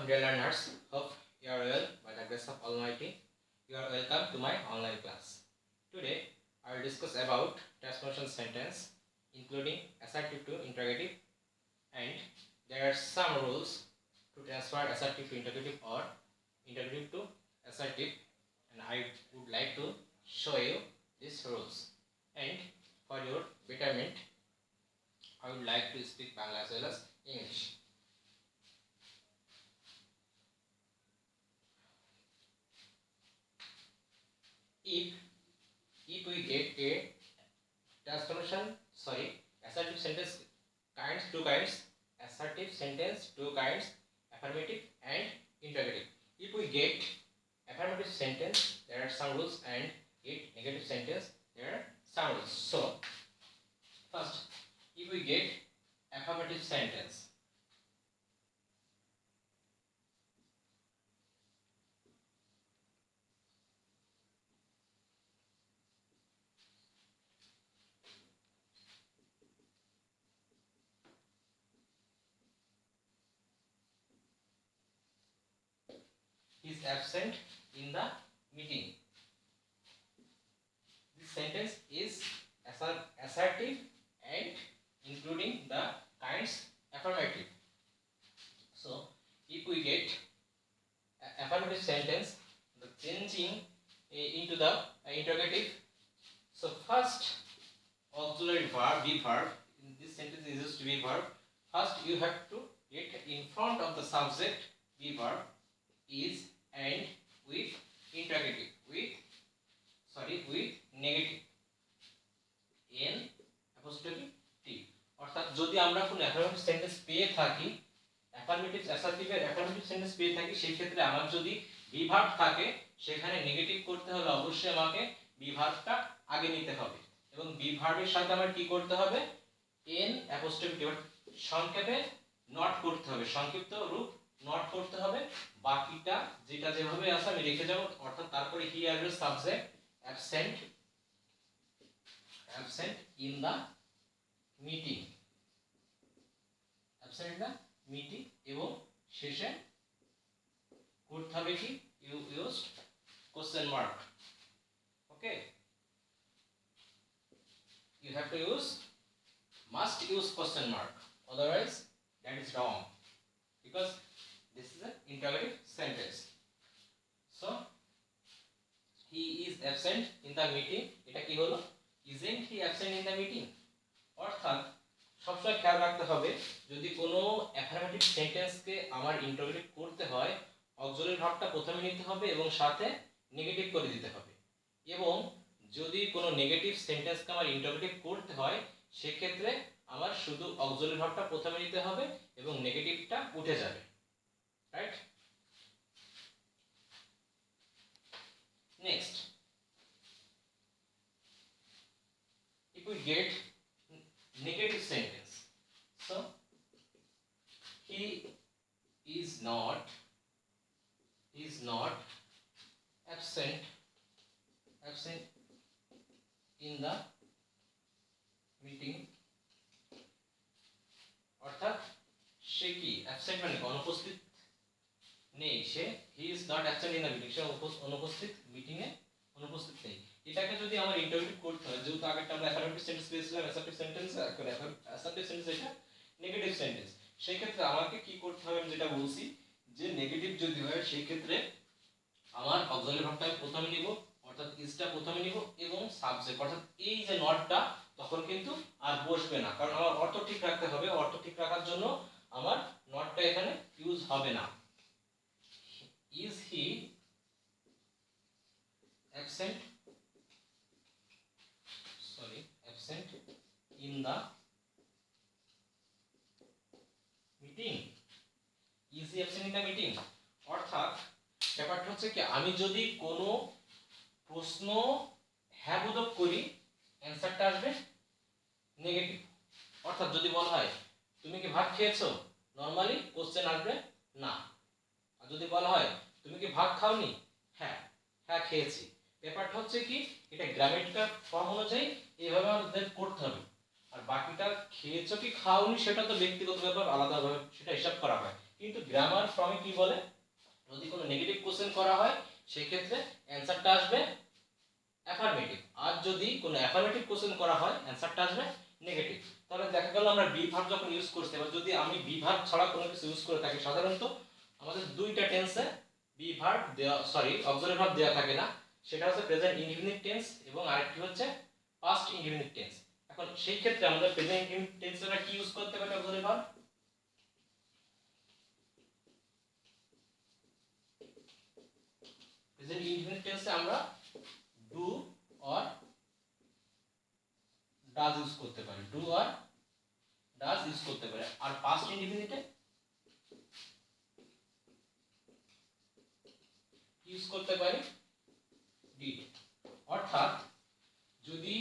dear learners, hope you are well by the grace of Almighty. You are welcome to my online class. Today, I will discuss about transformation sentence, including assertive to interrogative, and there are some rules to transfer assertive to interrogative or interrogative to assertive, and I would like to show you these rules. And for your betterment, I would like to speak Bangla as well as English. If we get a assertive sentence two kinds, assertive sentence two kinds, affirmative and interrogative. If we get affirmative sentence, there are some rules, and get negative sentence, there are some rules. So first, if we get affirmative sentence, is absent in the meeting. This sentence is assertive and including the kinds affirmative. So if we get affirmative sentence, the changing into the interrogative. So first auxiliary verb, be verb, in this sentence is used to be verb. First you have to get in front of the subject be verb is and with interrogative with negative n apostrophe t. অর্থাৎ যদি আমরা কোনো affirmative sentence পেয়ে থাকি, affirmative অ্যাসার্টিভের affirmative sentence পেয়ে থাকি, সেই ক্ষেত্রে আমার যদি বি ভার্ব থাকে, সেখানে নেগেটিভ করতে হলে অবশ্যই আমাকে বি ভার্বটা আগে নিতে হবে এবং বি ভার্বের সাথে আমার কি করতে হবে, এন অ্যাপোস্ট্রফি টি, সংক্ষেপে নট করতে হবে, সংক্ষিপ্ত রূপ নট করতে হবে। বাকিটা যেটা যেভাবে আছে আমি লিখে যাব। অর্থাৎ তারপরে হিয়ার এর subject absent in the meeting, absent in the meeting, এবং শেষে করতে হবে কি, you used question mark. Okay, you have to must use question mark, otherwise that is wrong, because this is an interrogative sentence. So he is absent in the meeting, এটা কি হলো, isn't he absent in the meeting? অর্থাৎ সবসময় খেয়াল রাখতে হবে, যদি কোনো অ্যাফার্মেটিভ সেন্টেন্সকে আমার ইন্টারোগেটিভ করতে হয়, অক্সিলারি ভার্বটা প্রথমে নিতে হবে এবং সাথে নেগেটিভ করে দিতে হবে। এবং যদি কোনো নেগেটিভ সেন্টেন্সকে আমার ইন্টারোগেটিভ করতে হয়, সেক্ষেত্রে আমার শুধু অক্সিলারি ভার্বটা প্রথমে নিতে হবে এবং নেগেটিভটা উঠে যাবে। Right? Next, if we get negative sentence, so he is not absent in the meeting, অর্থাৎ সে কি অ্যাবসেন্ট মানে অনুপস্থিত নেই, সে he is not absent in the meeting, সে অনুপস্থিত, মিটিং এ অনুপস্থিত নেই। এটাকে যদি আমার ইন্টারপ্রিট করতে হয়, যেহেতু আগেরটা আমরা অ্যাফার্মেটিভ সেন্টেন্স পেয়েছিলাম, অ্যাসার্টিভ সেন্টেন্স, এখন অ্যাসার্টিভ সেন্টেন্স এটা নেগেটিভ সেন্টেন্স, সেই ক্ষেত্রে আমাকে কি করতে হবে, আমি যেটা বলছি যে নেগেটিভ যদি হয়, সেই ক্ষেত্রে আমার অক্সিলারি ভার্বটা প্রথমে নিব, অর্থাৎ ইজটা প্রথমে নিব এবং সাবজেক্ট, অর্থাৎ এই যে নটটা তখন কিন্তু আর বসবে না, কারণ আমার অর্থ ঠিক রাখতে হবে। অর্থ ঠিক রাখার জন্য আমার নটটা এখানে ইউজ হবে না। Is he absent in the meeting, is he absent in the meeting? অর্থাৎ ব্যাপারটা হচ্ছে কি, আমি যদি কোনো প্রশ্ন হ্যাঁ বোধক করি, অ্যানসারটা আসবে নেগেটিভ। অর্থাৎ যদি বলা হয় তুমি কি ভাত খেয়েছো, নরমালি কোশ্চেন আসবে না। আর যদি বলা হয় তুমি কি ভাত খাওনি, হ্যাঁ খেয়েছি। ব্যাপারটা হচ্ছে কি, এটা গ্রামেটিক্যাল ফর্ম অনুযায়ী এইভাবে আমাদের করতে হবে। আর বাকিটা খেয়েছো কি খাওনি সেটা তো ব্যক্তিগত ব্যাপার, আলাদাভাবে সেটা হিসাব করা হয়। কিন্তু গ্রামার ফর্মে কি বলে, যদি কোনো নেগেটিভ কোশ্চেন করা হয় সেই ক্ষেত্রে অ্যানসারটা আসবে অ্যাফার্মেটিভ, আর যদি কোনো অ্যাফার্মেটিভ কোশ্চেন করা হয় অ্যানসারটা আসবে নেগেটিভ। তাহলে দেখা গেল আমরা বি ভার্ব যখন ইউজ করছি, এবার যদি আমি বি ভার্ব ছাড়া কোনো কিছু ইউজ করে থাকি, সাধারণত আমাদের দুইটা টেন্সে বি ভার্ব দেওয়া, সরি অক্সিলারি ভার্ব দেওয়া থাকে না, সেটা হচ্ছে প্রেজেন্ট ইনডিফিনিট টেন্স এবং আরেকটি হচ্ছে পাস্ট ইনডিফিনিট টেন্স। এখন সেই ক্ষেত্রে আমাদের প্রেজেন্ট ইনডিফিনিট টেন্সে কি ইউজ করতে পারি অক্সিলারি ভার্ব, প্রেজেন্ট ইনডিফিনিট টেন্সে আমরা ডু অর ডাজ ইউজ করতে পারি, ডু অর ডাজ ইউজ করতে পারি। আর পাস্ট ইনডিফিনিটে ইউজ করতে পারি ডিড। অর্থাৎ যদি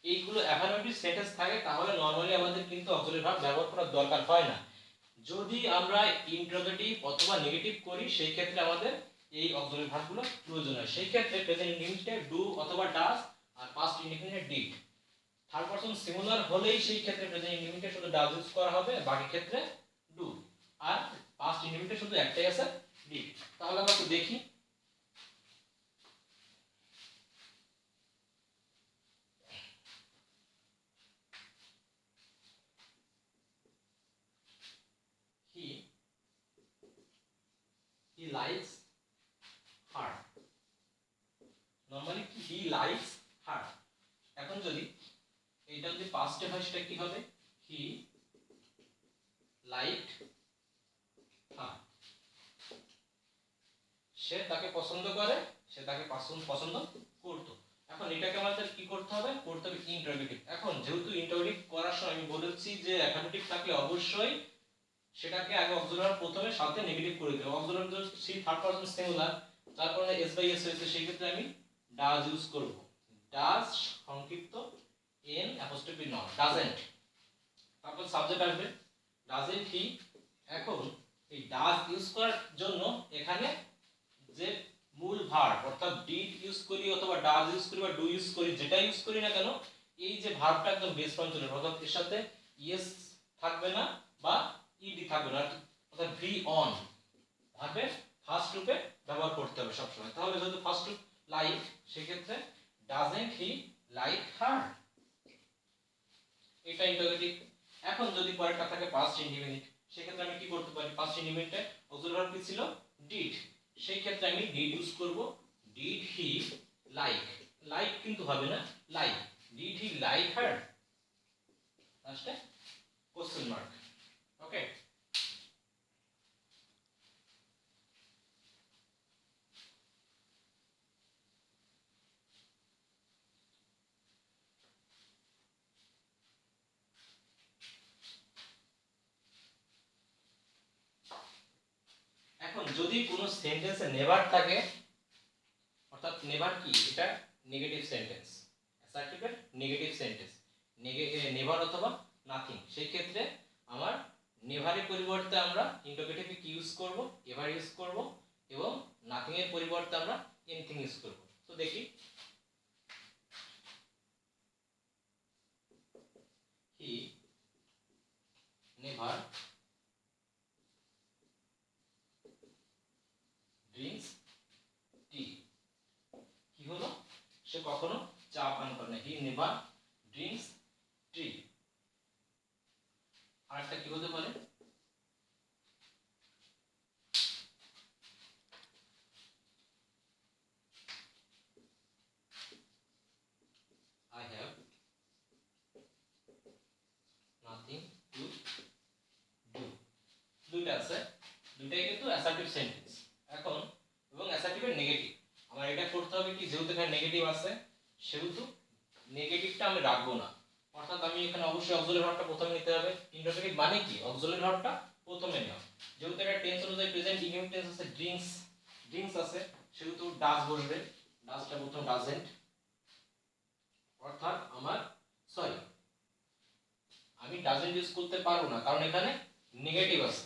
এইগুলো অ্যাফার্মেটিভ সেন্টেন্স থাকে তাহলে নরমালি আমাদের কিন্তু অক্সিলারি ভার্ব ব্যবহার করার দরকার হয় না। যদি আমরা ইন্টারোগেটিভ অথবা নেগেটিভ করি সেই ক্ষেত্রে আমাদের এই অক্সিলারি ভার্বগুলো প্রয়োজন হয়। সেই ক্ষেত্রে প্রেজেন্ট ইনডিফিনিটে ডু অথবা ডাজ, আর পাস্ট ইনডিফিনিটে ডিড। থার্ড পারসন সিঙ্গুলার হলেই সেই ক্ষেত্রে প্রেজেন্ট ইনডিফিনিটে শুধু ডাজ ইউজ করা হবে, বাকি ক্ষেত্রে ডু, আর পাস্ট ইনডিফিনিটে শুধু একটাই আছে ডিড। তাহলে আমরা একটু দেখি, he likes her, normally he likes her। এখন যদি এটা যদি পাস্টে হয় সেটা কি হবে, he liked her, সে তাকে পছন্দ করে, সে তাকে পছন্দ করত। এখন এটাকে আমাদের কি করতে হবে, করতে হবে ইন্টারোগেটিভ। এখন যেহেতু ইন্টারোগেটিভ করার সময় আমি বলেছি যে অ্যাফার্মেটিভ থাকলে অবশ্যই সেটাকে আগে অক্সিলারি প্রথমে সাথে নেগেটিভ করে দেব। অক্সিলারি যদি সি থার্ড পারসন সিঙ্গুলার, তারপরে এস বাই এস হয়েছে, সেই ক্ষেত্রে আমি ডাজ ইউজ করব। ডাজ সংক্ষিপ্ত এন অ্যাপোস্ট্রফি নট, ডাজন্ট। তারপর সাবজেক্ট আসবে ডাজন্ট হি। এখন এই ডাজ ইউজ করার জন্য এখানে যে মূল ভার্ব অর্থাৎ ডিড ইউজ করি অথবা ডাজ ইউজ করি বা ডু ইউজ করি, যেটা ইউজ করি না কেন, এই যে ভার্বটা একদম বেস ফর্ম চলে, অর্থাৎ এর সাথে ইএস থাকবে না বা ইডি থাকবে না, অর্থাৎ ভি অন ভার্বের ফার্স্ট রূপে ব্যবহার করতে হবে সবসময়। তাহলে যেহেতু ফার্স্ট রূপ লাইক, সেক্ষেত্রে ডাজন্ট হি লাইক হার, এটা ইন্টারোগেটিভ। এখন যদি পরেরটা থাকে পাস্ট ইনডিফিনিট, সেক্ষেত্রে আমি কি করতে পারি, পাস্ট ইনডিফিনিটে অক্সিলারি ভার্ব কি ছিল, ডিড। সেই ক্ষেত্রে আমি ডিড ইউজ করব, ডিড হি লাইক, লাইক কিন্তু হবে না, like, did he like her, লাস্টে কোশ্চেন মার্ক। ওকে, এখন যদি কোনো সেন্টেন্সে নেভার থাকে, অর্থাৎ নেভার কি, এটা নেগেটিভ সেন্টেন্স, অ্যাসার্টিভের নেগেটিভ সেন্টেন্স, নেভার অথবা নাথিং, সেই ক্ষেত্রে আমার নেভারের পরিবর্তে আমরা ইন্টারোগেটিভ কি ইউজ করব, এভার ইউজ করব, এবং নাথিং এর পরিবর্তে আমরা এনিথিং ইউজ করব। তো দেখি, হি নেভার ড্রিঙ্কস টি, কি হলো, সে কখনো চা পান করে না, হি নেভার ড্রিঙ্কস টি। আরেকটা কি হতে পারে, I have nothing to do। দুইটা আছে, দুইটাই কিন্তু অ্যাসার্টিভ সেন্টেন্স। এখন এবং অ্যাসার্টিভের নেগেটিভ, আমার এটা করতে হবে কি, যেহেতু এখানে নেগেটিভ আছে সেহেতু নেগেটিভটা আমি রাখবো না, অর্থাৎ আমি এখানে অবশ্যই অক্সিলারি ভার্বটা প্রথমে নিতে হবে। ইন্টারোগেটিভ মানে কি, অক্সিলারি ভার্বটা প্রথমে নেওয়া। যেহেতু এটা টেন্স অনুযায়ী প্রেজেন্ট ইনডিফিনিট টেন্স আছে, ড্রিঙ্কস, ড্রিঙ্কস আছে, সেহেতু ডাজ বসবে, ডাজটা প্রথম ডাজেন্ট, অর্থাৎ আমার সরি আমি ডাজেন্ট ইউজ করতে পারবো না, কারণ এখানে নেগেটিভ আছে।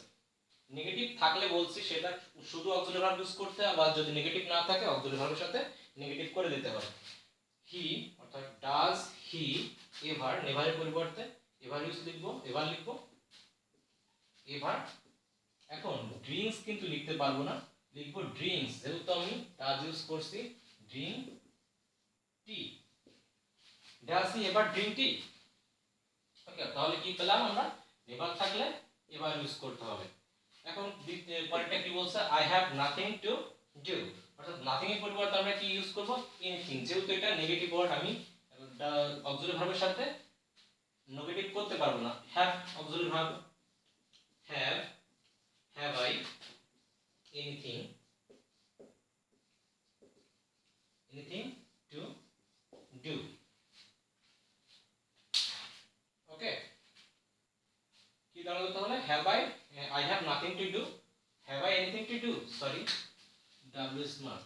নেগেটিভ থাকলে বলছি সেটা শুধু অক্সিলারি ভার্ব ইউজ করতে, আবার যদি নেগেটিভ না থাকে অক্সিলারি ভার্বের সাথে নেগেটিভ করে দিতে হবে। হি অর্থাৎ ডাজ হি এভার, নেভারের পরিবর্তে এভার ইউজ লিখবো, এভার লিখবো, এভার এখন ড্রিঙ্কস কিন্তু লিখতে পারবো না, লিখবো ড্রিঙ্কস, যেহেতু আমি ডাজ ইউজ করছি। ড্রিঙ্ক টি, ডাজ হি এবার ড্রিঙ্ক টি? ওকে, তাহলে কি পেলাম আমরা? নেভার থাকলে এবার ইউজ করতে হবে। এখন পরেরটা কি বলছে? I have nothing to do, অর্থাৎ নাথিং এর পরিবর্তে আমরা কি ইউজ করব? এনিথিং। যেহেতু এটা নেগেটিভ ওয়ার্ড, আমি অক্সিলারি ভার্বের সাথে নেগেটিভ করতে পারবো না। Have auxiliary verb, have I anything to do. Okay, কি দাঁড়ালো তাহলে? Have I have nothing to do, have I anything to do, sorry W mark.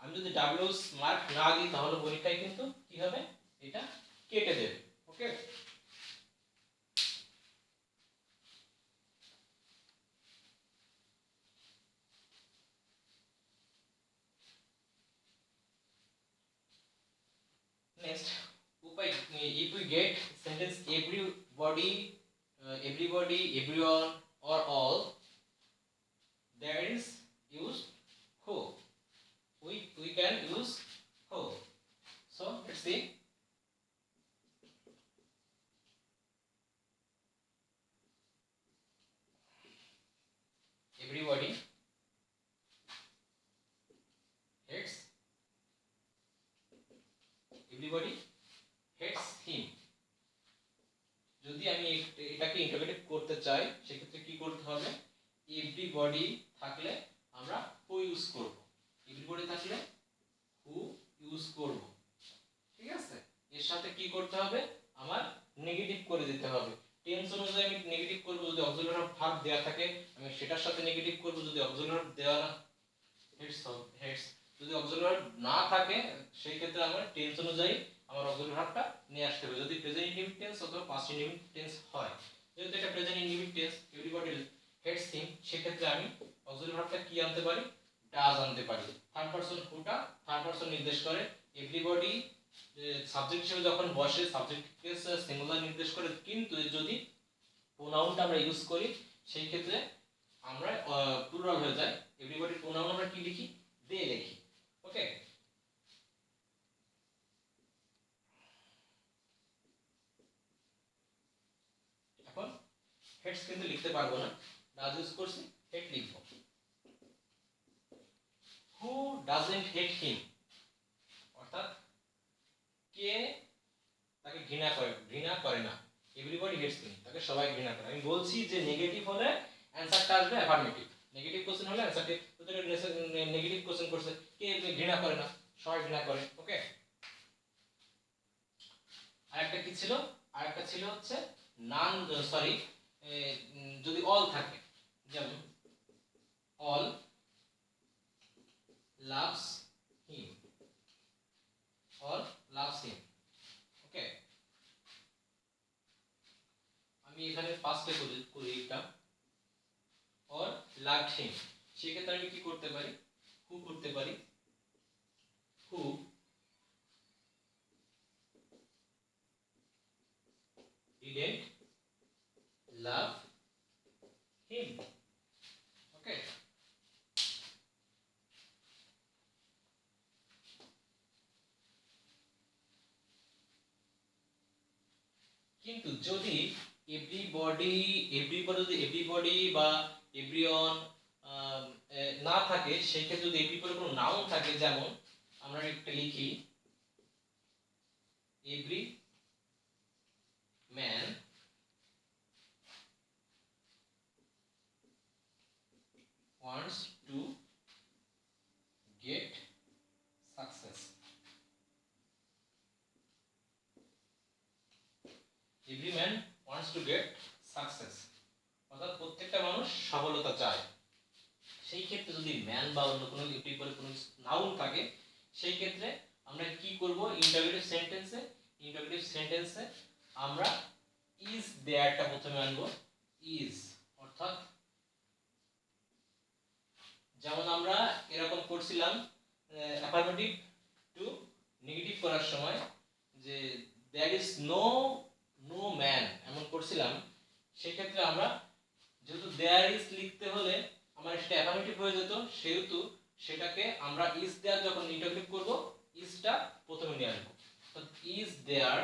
আমি যদি ডাব্লিউ মার্ক না দিই তাহলে পরীক্ষায় কিন্তু কি হবে? এটা কেটে দেবে। ওকে, next উপায়, if we get sentence everybody, everyone or all, there is use who. We can use who. So let's see. Everybody hates, everybody hates him. যদি আমি এটাকে ইন্টারপ্রেট করতে চাই সেক্ষেত্রে কি করতে হবে? এভরিবডি থাকলে আমরা হু ইউজ করব, এভরিবডি থাকলে হু ইউজ করব। ঠিক আছে, এর সাথে কি করতে হবে? আমার নেগেটিভ করে দিতে হবে। টেন্স অনুযায়ী আমি নেগেটিভ করব, যদি অক্সিলারি ভার্ব দেয়া থাকে আমি সেটার সাথে নেগেটিভ করব, যদি অক্সিলারি ভার্ব দেয়া না, হেডস যদি অক্সিলারি না থাকে সেই ক্ষেত্রে আমার টেন্স অনুযায়ী আমার অক্সিলারি ভার্বটা নিয়ে আসতে হবে, যদি প্রেজেন্ট ইনডিফিনিট টেন্স অথবা পাস্ট ইনডিফিনিট টেন্স হয়। যেহেতু এটা present indefinite tense, everybody heads him, সেক্ষেত্রে আমি অক্সিলারি ভার্বটা কি আনতে পারি? ডাজ আনতে পারি। থার্ড পারসন হুটা থার্ড পারসন নির্দেশ করে, এভরিবডি সাবজেক্ট হিসেবে যখন বসে সাবজেক্টকে সিঙ্গুলার নির্দেশ করে, কিন্তু যদি প্রোনাউনটা আমরা ইউজ করি সেই ক্ষেত্রে আমরা প্লুরাল হয়ে যায়। এভরিবডি প্রোনাউন আমরা কি লিখি? দে লিখি। ওকে, এখন হেডস কিন্তু লিখতে পারবো না, ডাজ ইউজ করছি, হেড লিখবো। হু ডাজন্ট হেট হিম, অর্থাৎ কে তাকে ঘৃণা করে না। এভরিবডি হেটস হিম, তাকে সবাই ঘৃণা করে। আমি বলছি যে নেগেটিভ হলে অ্যানসারটা আসবে অ্যাফার্মেটিভ, নেগেটিভ কোশ্চেন হলে অ্যানসারটি, নেগেটিভ কোশ্চেন করছে, কে ঘৃণা করে না? সবাই ঘৃণা করে। ওকে, আরেকটা কি ছিল? আরেকটা ছিল হচ্ছে নান, সরি, যদি অল থাকে, যেমন all loves him, all loves him. Okay, আমি এখানে ফার্স্টে করি এটা, অর লাভড হিম, সেক্ষেত্রে আমি কি করতে পারি? হু করতে পারি, হু didn't love him. ওকে, কিন্তু যদি এভরিবডি বা এভরিওয়ান না থাকে, সেই ক্ষেত্রে যদি এভরিবডি কোনো নাউন থাকে, যেমন আমরা একটা লিখি every man wants to get success, every man wants to get success, অর্থাৎ প্রত্যেকটা মানুষ সফলতা চায়। সেই ক্ষেত্রে যদি ম্যান বা অন্য কোনো এভরিবডি কোনো নাউন থাকে, সেই ক্ষেত্রে আমরা কি করব? ইন্টারোগেটিভ সেন্টেন্সে আমরা ইজ দেয়ারটা প্রথমে আনবো। ইজ, অর্থাৎ যেমন আমরা এরকম করছিলাম অ্যাফার্মেটিভ টু নেগেটিভ করার সময়, যে দেয়ার ইজ নো ম্যান এমন করছিলাম, সেই ক্ষেত্রে আমরা দেয়ার ইজ লিখতে হলে আমার সেটা অ্যাফার্মেটিভ হয়ে যেত, সেহেতু সেটাকে আমরা ইজ দেয়ার যখন ইন্টারগ্রেট করব ইজটা প্রথমে নিয়ে আসবো। তো is there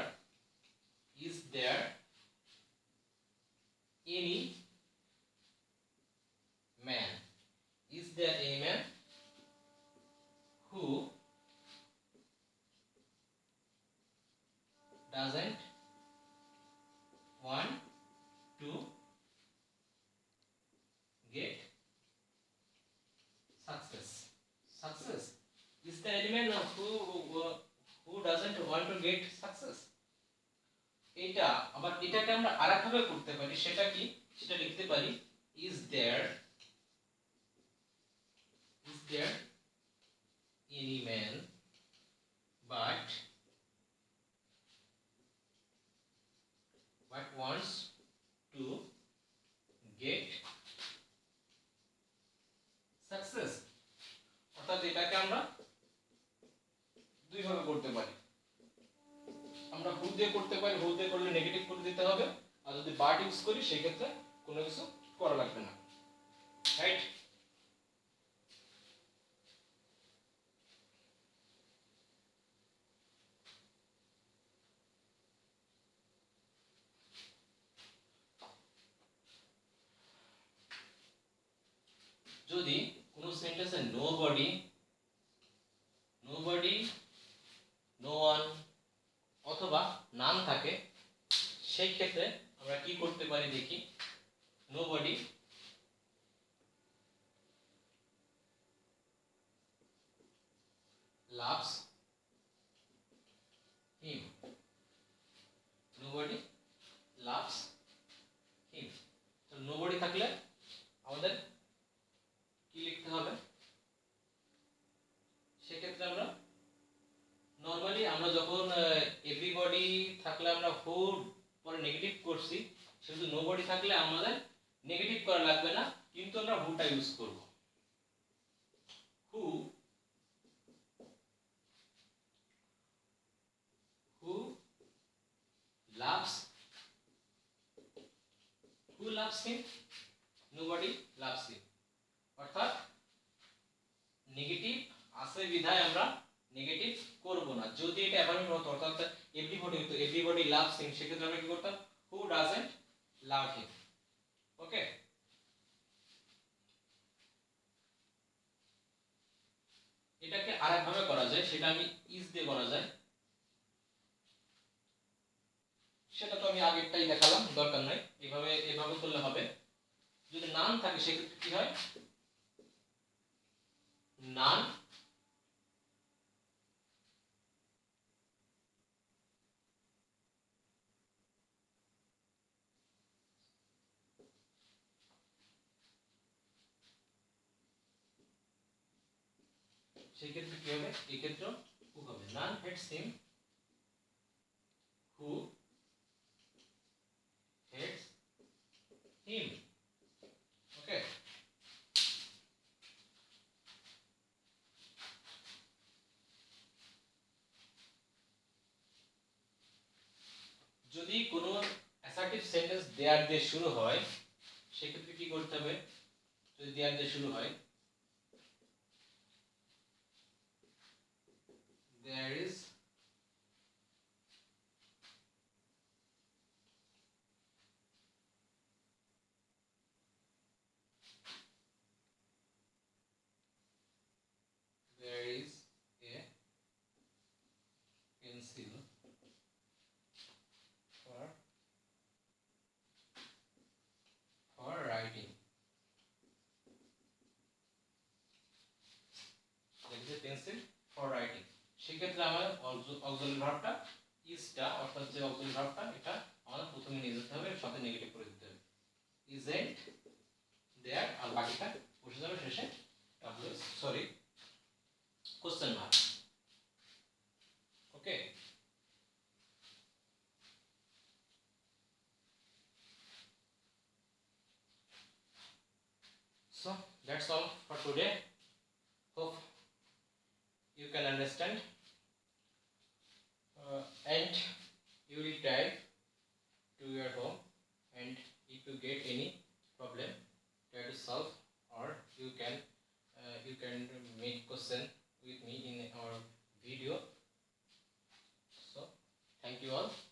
any man, is there any man who doesn't want to get success is the element of who doesn't want to get success। এটা আবার এটাকে আমরা আরেকভাবে করতে পারি, সেটা কি, সেটা লিখতে পারি is there any man but wants to get success। অর্থাৎ এটাকে আমরা দুই ভাবে করতে পারি, আমরা হু দিয়ে করতে পারি, হু দিয়ে করলে নেগেটিভ করে দিতে হবে, আর যদি বাট ইউজ করি সেই ক্ষেত্রে কোনো কিছু করা লাগবে না, রাইট। যদি কোনো সেন্টেন্সে নোবডি, নো ওয়ান অথবা নাম থাকে, সেই ক্ষেত্রে আমরা কি করতে পারি দেখি। Nobody loves him, nobody loves him. তো নোবডি থাকলে আমাদের কি লিখতে হবে, সেক্ষেত্রে আমরা নরমালি আমরা যখন এভরিবডি থাকলে আমরা হু পরে নেগেটিভ করছি, সেহেতু নোবডি থাকলে আমাদের নেগেটিভ করা লাগবে না, কিন্তু আমরা হুটা ইউজ করব। হু loves him, nobody loves him। অর্থাৎ নেগেটিভ আছে বিধায় আমরা নেগেটিভ করব না। যদি এটা অ্যাফার্মেটিভ হতো, অর্থাৎ এভরিবডি হতো এভরিবডি লাভস হিম, সেক্ষেত্রে আমরা কি করতাম, হু ডাজন্ট লাভ হিম। ওকে, এটাকে আরেকভাবে করা যায়, সেটা আমি ইজ দিয়ে করা যায়, সেটা তো আমি আগেরটাই দেখালাম, দরকার নাই, এভাবে করলে হবে। যদি নাম থাকে সেক্ষেত্রে কি হয়, নান সেক্ষেত্রে কি হবে, এই ক্ষেত্রে হু হবে, নান হেটস হিম, হু হেটস হিম। ওকে, যদি কোনো অ্যাসার্টিভ সেন্টেন্স দেয়ার দিয়ে শুরু হয়, সেক্ষেত্রে কি করতে হবে, যদি দেয়ার দিয়ে শুরু হয়, there is a pencil for writing, there is a pencil for writing। সেক্ষেত্রে আমার অক্সিলারি ভার্বটা ইজটা, অর্থাৎ যে অক্সিলারি ভার্বটা, এটা আমাদের প্রথমে নিয়ে যেতে হবে, সাথে নেগেটিভ করে দিতে হবে, isn't there, আর বাকিটা বসে যাবে শেষে question mark. Okay, so that's all for today, hope you can understand, and you will try to your home, and if you get any problem can make question with me in our video. So thank you all.